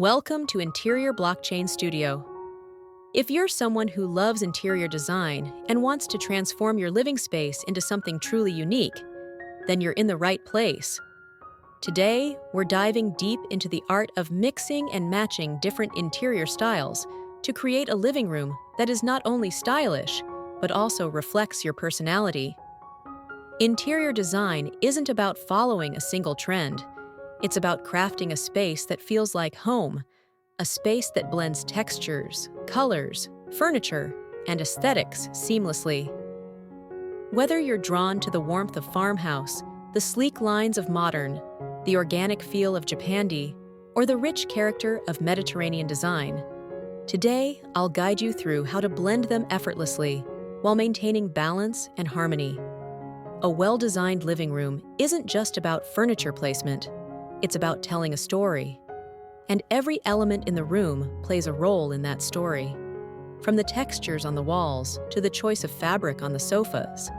Welcome to Interior Blockchain Studio. If you're someone who loves interior design and wants to transform your living space into something truly unique, then you're in the right place. Today, we're diving deep into the art of mixing and matching different interior styles to create a living room that is not only stylish, but also reflects your personality. Interior design isn't about following a single trend. It's about crafting a space that feels like home, a space that blends textures, colors, furniture, and aesthetics seamlessly. Whether you're drawn to the warmth of farmhouse, the sleek lines of modern, the organic feel of Japandi, or the rich character of Mediterranean design, today I'll guide you through how to blend them effortlessly while maintaining balance and harmony. A well-designed living room isn't just about furniture placement. It's about telling a story. And every element in the room plays a role in that story. From the textures on the walls to the choice of fabric on the sofas,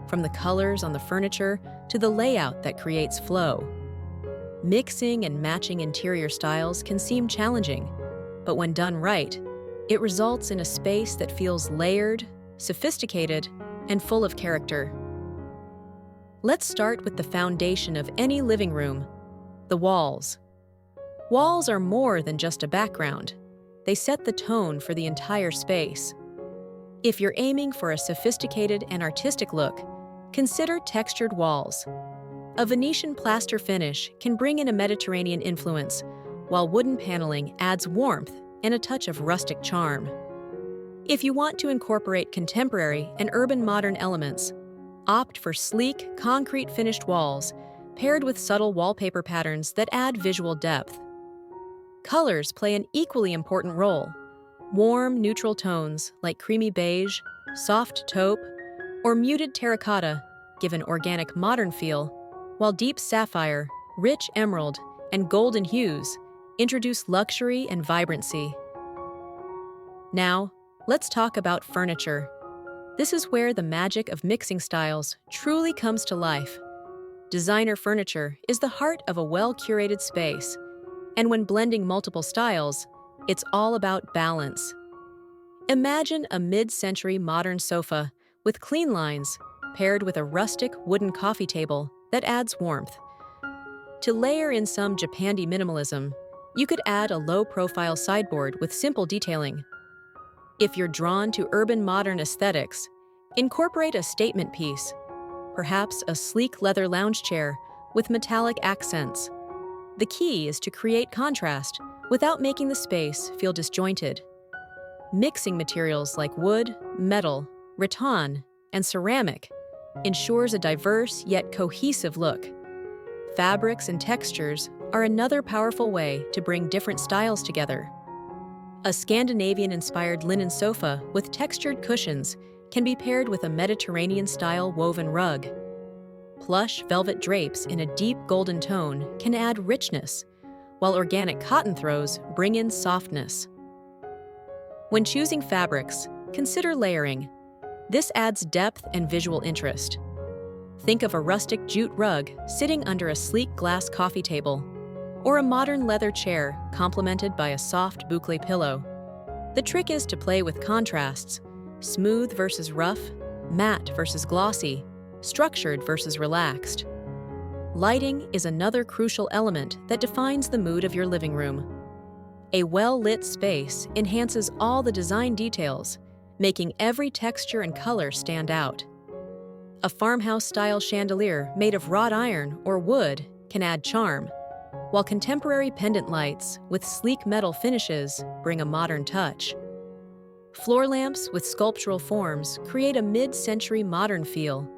from the colors on the furniture to the layout that creates flow. Mixing and matching interior styles can seem challenging, but when done right, it results in a space that feels layered, sophisticated, and full of character. Let's start with the foundation of any living room: the walls. Walls are more than just a background. They set the tone for the entire space. If you're aiming for a sophisticated and artistic look, consider textured walls. A Venetian plaster finish can bring in a Mediterranean influence, while wooden paneling adds warmth and a touch of rustic charm. If you want to incorporate contemporary and urban modern elements, opt for sleek, concrete finished walls paired with subtle wallpaper patterns that add visual depth. Colors play an equally important role. Warm, neutral tones like creamy beige, soft taupe, or muted terracotta give an organic modern feel, while deep sapphire, rich emerald, and golden hues introduce luxury and vibrancy. Now, let's talk about furniture. This is where the magic of mixing styles truly comes to life. Designer furniture is the heart of a well-curated space, and when blending multiple styles, it's all about balance. Imagine a mid-century modern sofa with clean lines paired with a rustic wooden coffee table that adds warmth. To layer in some Japandi minimalism, you could add a low-profile sideboard with simple detailing. If you're drawn to urban modern aesthetics, incorporate a statement piece, perhaps a sleek leather lounge chair with metallic accents. The key is to create contrast without making the space feel disjointed. Mixing materials like wood, metal, rattan, and ceramic ensures a diverse yet cohesive look. Fabrics and textures are another powerful way to bring different styles together. A Scandinavian-inspired linen sofa with textured cushions can be paired with a Mediterranean-style woven rug. Plush velvet drapes in a deep golden tone can add richness, while organic cotton throws bring in softness. When choosing fabrics, consider layering. This adds depth and visual interest. Think of a rustic jute rug sitting under a sleek glass coffee table, or a modern leather chair complemented by a soft boucle pillow. The trick is to play with contrasts: smooth versus rough, matte versus glossy, structured versus relaxed. Lighting is another crucial element that defines the mood of your living room. A well-lit space enhances all the design details, making every texture and color stand out. A farmhouse-style chandelier made of wrought iron or wood can add charm, while contemporary pendant lights with sleek metal finishes bring a modern touch. Floor lamps with sculptural forms create a mid-century modern feel,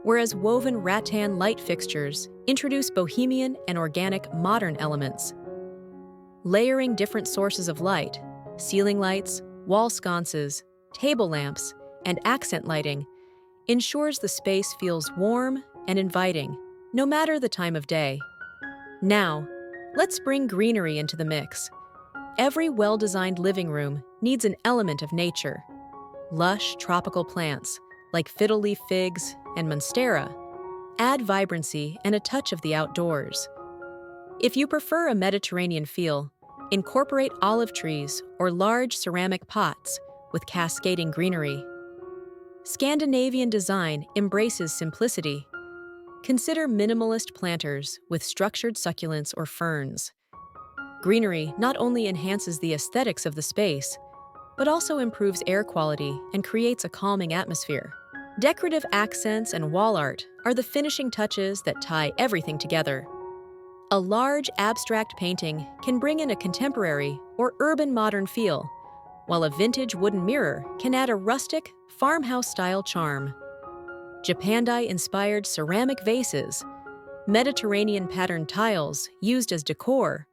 whereas woven rattan light fixtures introduce bohemian and organic modern elements. Layering different sources of light, ceiling lights, wall sconces, table lamps, and accent lighting ensures the space feels warm and inviting, no matter the time of day. Now, let's bring greenery into the mix. Every well-designed living room needs an element of nature. Lush tropical plants, like fiddle leaf figs and monstera, add vibrancy and a touch of the outdoors. If you prefer a Mediterranean feel, Incorporate olive trees or large ceramic pots with cascading greenery. Scandinavian design embraces simplicity. Consider minimalist planters with structured succulents or ferns. Greenery not only enhances the aesthetics of the space, but also improves air quality and creates a calming atmosphere. Decorative accents and wall art are the finishing touches that tie everything together. A large abstract painting can bring in a contemporary or urban modern feel, while a vintage wooden mirror can add a rustic, farmhouse-style charm. Japandi-inspired ceramic vases, Mediterranean-patterned tiles used as decor,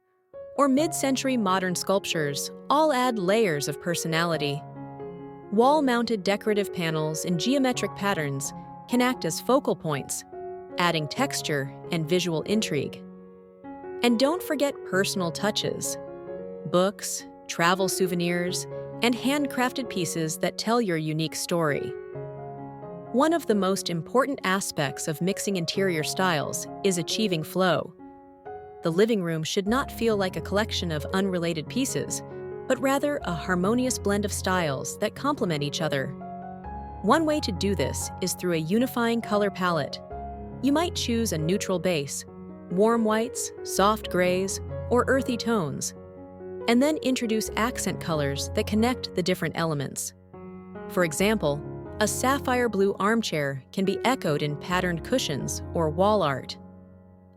or mid-century modern sculptures all add layers of personality. Wall-mounted decorative panels in geometric patterns can act as focal points, adding texture and visual intrigue. And don't forget personal touches: books, travel souvenirs, and handcrafted pieces that tell your unique story. One of the most important aspects of mixing interior styles is achieving flow. The living room should not feel like a collection of unrelated pieces, but rather a harmonious blend of styles that complement each other. One way to do this is through a unifying color palette. You might choose a neutral base, warm whites, soft grays, or earthy tones, and then introduce accent colors that connect the different elements. For example, a sapphire blue armchair can be echoed in patterned cushions or wall art.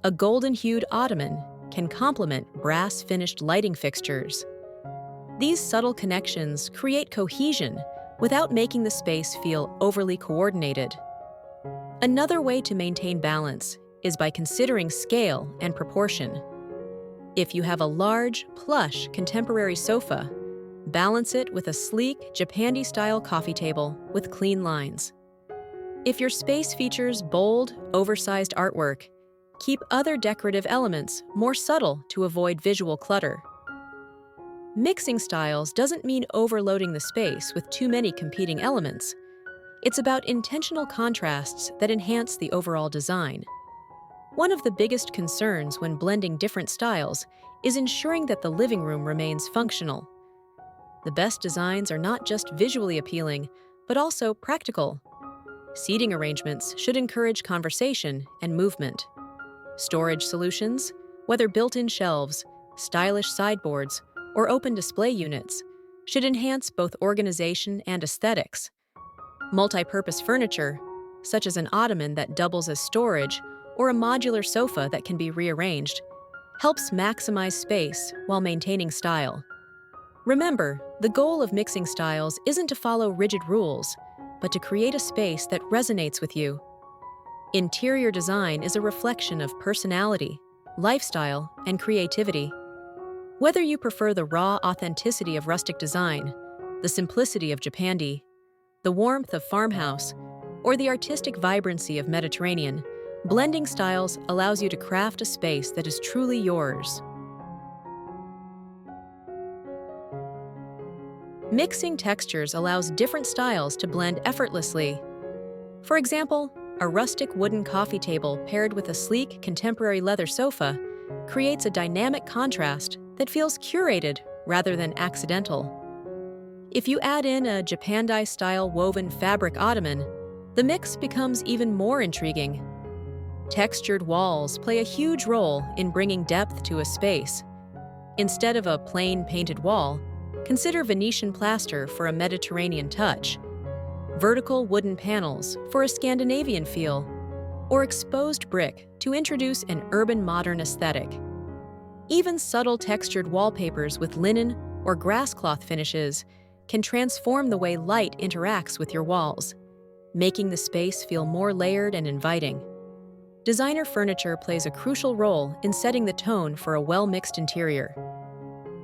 A golden-hued ottoman can complement brass-finished lighting fixtures. These subtle connections create cohesion without making the space feel overly coordinated. Another way to maintain balance is by considering scale and proportion. If you have a large, plush, contemporary sofa, balance it with a sleek, Japandi-style coffee table with clean lines. If your space features bold, oversized artwork, keep other decorative elements more subtle to avoid visual clutter. Mixing styles doesn't mean overloading the space with too many competing elements. It's about intentional contrasts that enhance the overall design. One of the biggest concerns when blending different styles is ensuring that the living room remains functional. The best designs are not just visually appealing, but also practical. Seating arrangements should encourage conversation and movement. Storage solutions, whether built-in shelves, stylish sideboards, or open display units, should enhance both organization and aesthetics. Multi-purpose furniture, such as an ottoman that doubles as storage or a modular sofa that can be rearranged, helps maximize space while maintaining style. Remember, the goal of mixing styles isn't to follow rigid rules, but to create a space that resonates with you. Interior design is a reflection of personality, lifestyle, and creativity. Whether you prefer the raw authenticity of rustic design, the simplicity of Japandi, the warmth of farmhouse, or the artistic vibrancy of Mediterranean, blending styles allows you to craft a space that is truly yours. Mixing textures allows different styles to blend effortlessly. For example, a rustic wooden coffee table paired with a sleek contemporary leather sofa creates a dynamic contrast that feels curated rather than accidental. If you add in a Japandi-style woven fabric ottoman, the mix becomes even more intriguing. Textured walls play a huge role in bringing depth to a space. Instead of a plain painted wall, consider Venetian plaster for a Mediterranean touch, vertical wooden panels for a Scandinavian feel, or exposed brick to introduce an urban modern aesthetic. Even subtle textured wallpapers with linen or grass cloth finishes can transform the way light interacts with your walls, making the space feel more layered and inviting. Designer furniture plays a crucial role in setting the tone for a well-mixed interior.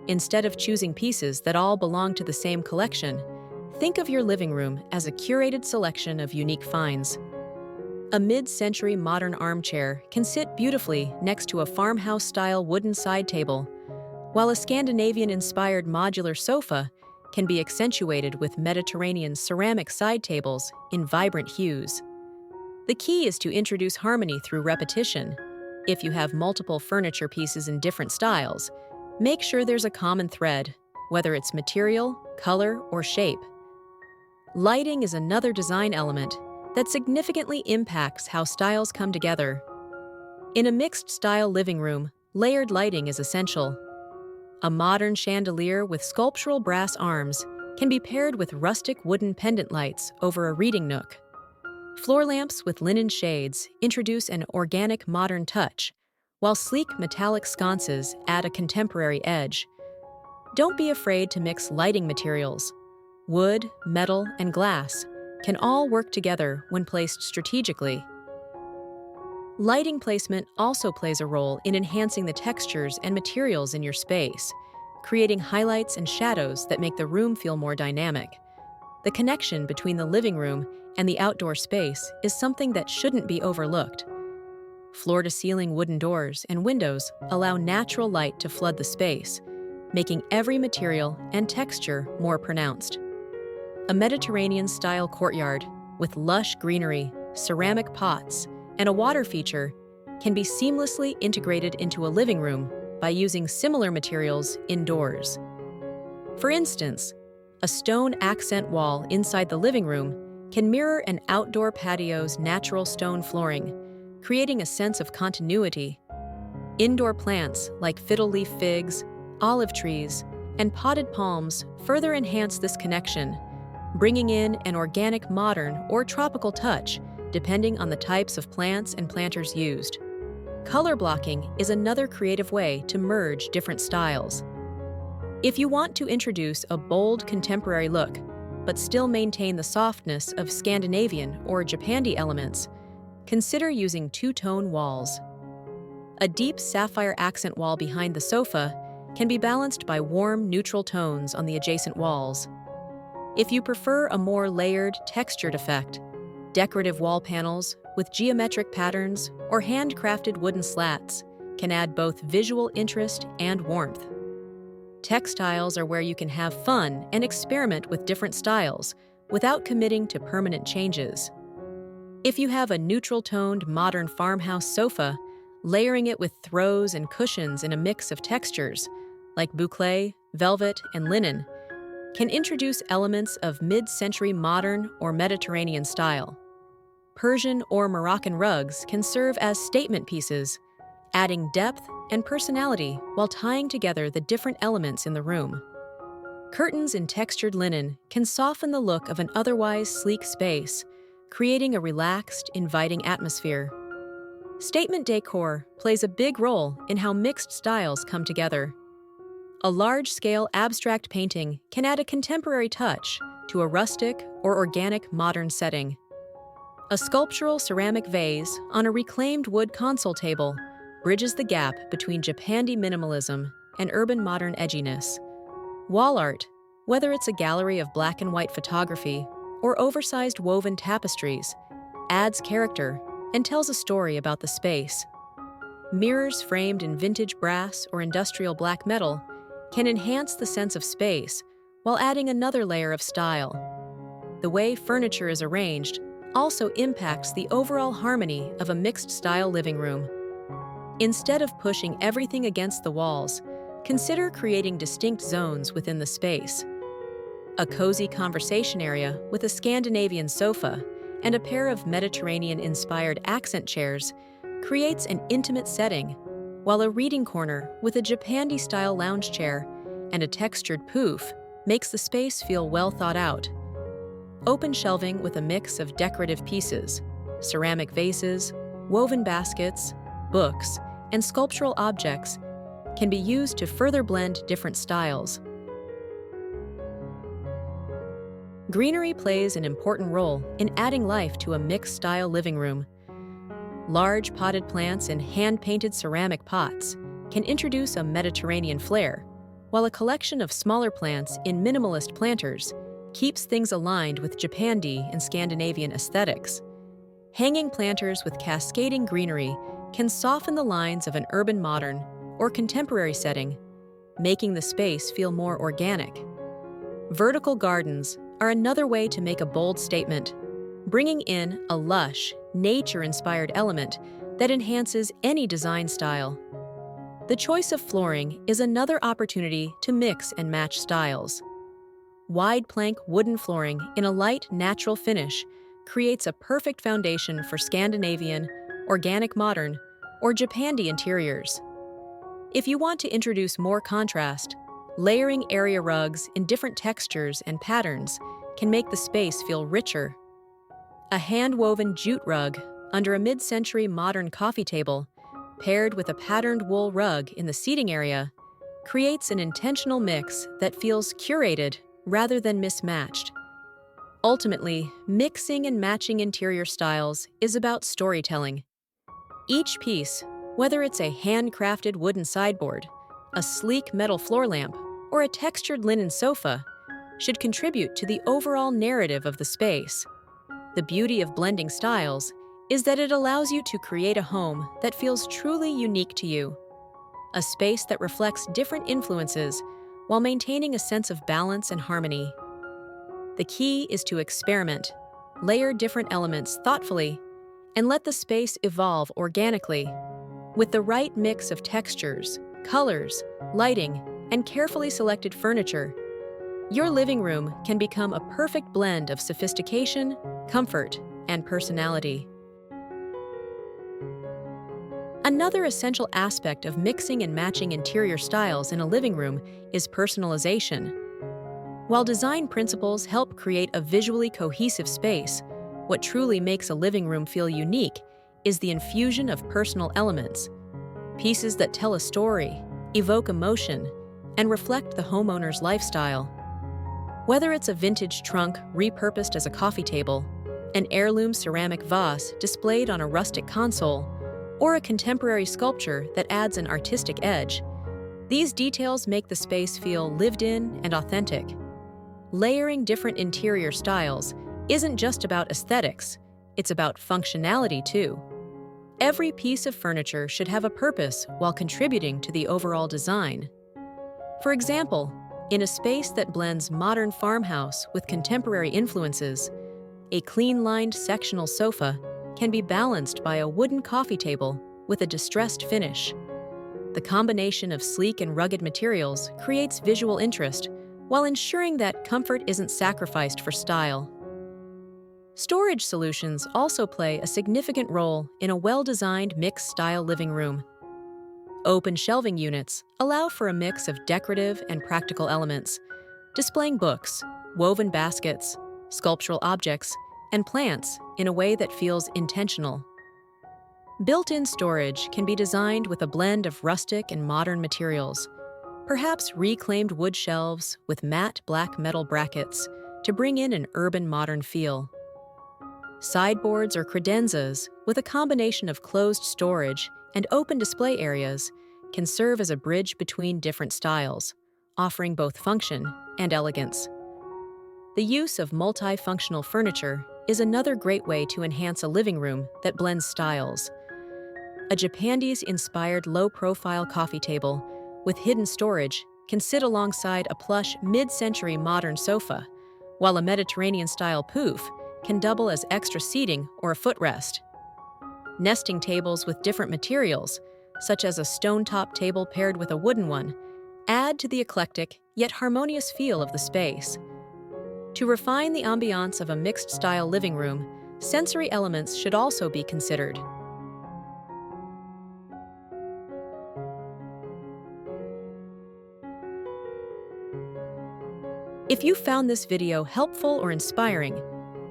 Instead of choosing pieces that all belong to the same collection, think of your living room as a curated selection of unique finds. A mid-century modern armchair can sit beautifully next to a farmhouse-style wooden side table, while a Scandinavian-inspired modular sofa can be accentuated with Mediterranean ceramic side tables in vibrant hues. The key is to introduce harmony through repetition. If you have multiple furniture pieces in different styles, Make sure there's a common thread, whether it's material, color, or shape. Lighting is another design element that significantly impacts how styles come together. In a mixed-style living room, layered lighting is essential. A modern chandelier with sculptural brass arms can be paired with rustic wooden pendant lights over a reading nook. Floor lamps with linen shades introduce an organic modern touch, while sleek metallic sconces add a contemporary edge. Don't be afraid to mix lighting materials. Wood, metal, and glass can all work together when placed strategically. Lighting placement also plays a role in enhancing the textures and materials in your space, creating highlights and shadows that make the room feel more dynamic. The connection between the living room and the outdoor space is something that shouldn't be overlooked. Floor-to-ceiling wooden doors and windows allow natural light to flood the space, making every material and texture more pronounced. A Mediterranean-style courtyard with lush greenery, ceramic pots, and a water feature can be seamlessly integrated into a living room by using similar materials indoors. For instance, a stone accent wall inside the living room can mirror an outdoor patio's natural stone flooring, creating a sense of continuity. Indoor plants like fiddle leaf figs, olive trees, and potted palms further enhance this connection, bringing in an organic modern or tropical touch depending on the types of plants and planters used. Color blocking is another creative way to merge different styles. If you want to introduce a bold contemporary look, but still maintain the softness of Scandinavian or Japandi elements, consider using two-tone walls. A deep sapphire accent wall behind the sofa can be balanced by warm, neutral tones on the adjacent walls. If you prefer a more layered, textured effect, decorative wall panels with geometric patterns or handcrafted wooden slats can add both visual interest and warmth. Textiles are where you can have fun and experiment with different styles without committing to permanent changes. If you have a neutral-toned modern farmhouse sofa, layering it with throws and cushions in a mix of textures, like boucle, velvet, and linen, can introduce elements of mid-century modern or Mediterranean style. Persian or Moroccan rugs can serve as statement pieces, adding depth and personality while tying together the different elements in the room. Curtains in textured linen can soften the look of an otherwise sleek space, creating a relaxed, inviting atmosphere. Statement decor plays a big role in how mixed styles come together. A large-scale abstract painting can add a contemporary touch to a rustic or organic modern setting. A sculptural ceramic vase on a reclaimed wood console table bridges the gap between Japandi minimalism and urban modern edginess. Wall art, whether it's a gallery of black and white photography or oversized woven tapestries, adds character and tells a story about the space. Mirrors framed in vintage brass or industrial black metal can enhance the sense of space while adding another layer of style. The way furniture is arranged also impacts the overall harmony of a mixed-style living room. Instead of pushing everything against the walls, consider creating distinct zones within the space. A cozy conversation area with a Scandinavian sofa and a pair of Mediterranean-inspired accent chairs creates an intimate setting, while a reading corner with a Japandi-style lounge chair and a textured poof makes the space feel well thought out. Open shelving with a mix of decorative pieces, ceramic vases, woven baskets, books, and sculptural objects can be used to further blend different styles. Greenery plays an important role in adding life to a mixed-style living room. Large potted plants in hand-painted ceramic pots can introduce a Mediterranean flair, while a collection of smaller plants in minimalist planters keeps things aligned with Japandi and Scandinavian aesthetics. Hanging planters with cascading greenery can soften the lines of an urban modern or contemporary setting, making the space feel more organic. Vertical gardens are another way to make a bold statement, bringing in a lush, nature-inspired element that enhances any design style. The choice of flooring is another opportunity to mix and match styles. Wide plank wooden flooring in a light, natural finish creates a perfect foundation for Scandinavian, organic modern, or Japandi interiors. If you want to introduce more contrast, layering area rugs in different textures and patterns can make the space feel richer. A hand-woven jute rug under a mid-century modern coffee table, paired with a patterned wool rug in the seating area, creates an intentional mix that feels curated rather than mismatched. Ultimately, mixing and matching interior styles is about storytelling. Each piece, whether it's a handcrafted wooden sideboard, a sleek metal floor lamp, or a textured linen sofa, should contribute to the overall narrative of the space. The beauty of blending styles is that it allows you to create a home that feels truly unique to you, a space that reflects different influences while maintaining a sense of balance and harmony. The key is to experiment, layer different elements thoughtfully, and let the space evolve organically. With the right mix of textures, colors, lighting, and carefully selected furniture, your living room can become a perfect blend of sophistication, comfort, and personality. Another essential aspect of mixing and matching interior styles in a living room is personalization. While design principles help create a visually cohesive space, what truly makes a living room feel unique is the infusion of personal elements, pieces that tell a story, evoke emotion, and reflect the homeowner's lifestyle. Whether it's a vintage trunk repurposed as a coffee table, an heirloom ceramic vase displayed on a rustic console, or a contemporary sculpture that adds an artistic edge, these details make the space feel lived in and authentic. Layering different interior styles isn't just about aesthetics, it's about functionality too. Every piece of furniture should have a purpose while contributing to the overall design. For example, in a space that blends modern farmhouse with contemporary influences, a clean-lined sectional sofa can be balanced by a wooden coffee table with a distressed finish. The combination of sleek and rugged materials creates visual interest while ensuring that comfort isn't sacrificed for style. Storage solutions also play a significant role in a well-designed mixed-style living room. Open shelving units allow for a mix of decorative and practical elements, displaying books, woven baskets, sculptural objects, and plants in a way that feels intentional. Built-in storage can be designed with a blend of rustic and modern materials, perhaps reclaimed wood shelves with matte black metal brackets to bring in an urban modern feel. Sideboards or credenzas with a combination of closed storage and open display areas can serve as a bridge between different styles, offering both function and elegance. The use of multifunctional furniture is another great way to enhance a living room that blends styles. A Japanese-inspired low-profile coffee table with hidden storage can sit alongside a plush mid-century modern sofa, while a Mediterranean-style pouf can double as extra seating or a footrest. Nesting tables with different materials, such as a stone-top table paired with a wooden one, add to the eclectic yet harmonious feel of the space. To refine the ambiance of a mixed-style living room, sensory elements should also be considered. If you found this video helpful or inspiring,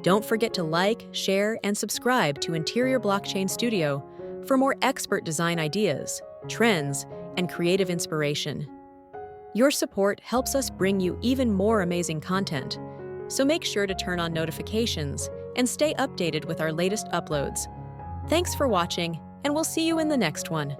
don't forget to like, share, and subscribe to Interior Blockchain Studio for more expert design ideas, trends, and creative inspiration. Your support helps us bring you even more amazing content, so make sure to turn on notifications and stay updated with our latest uploads. Thanks for watching, and we'll see you in the next one.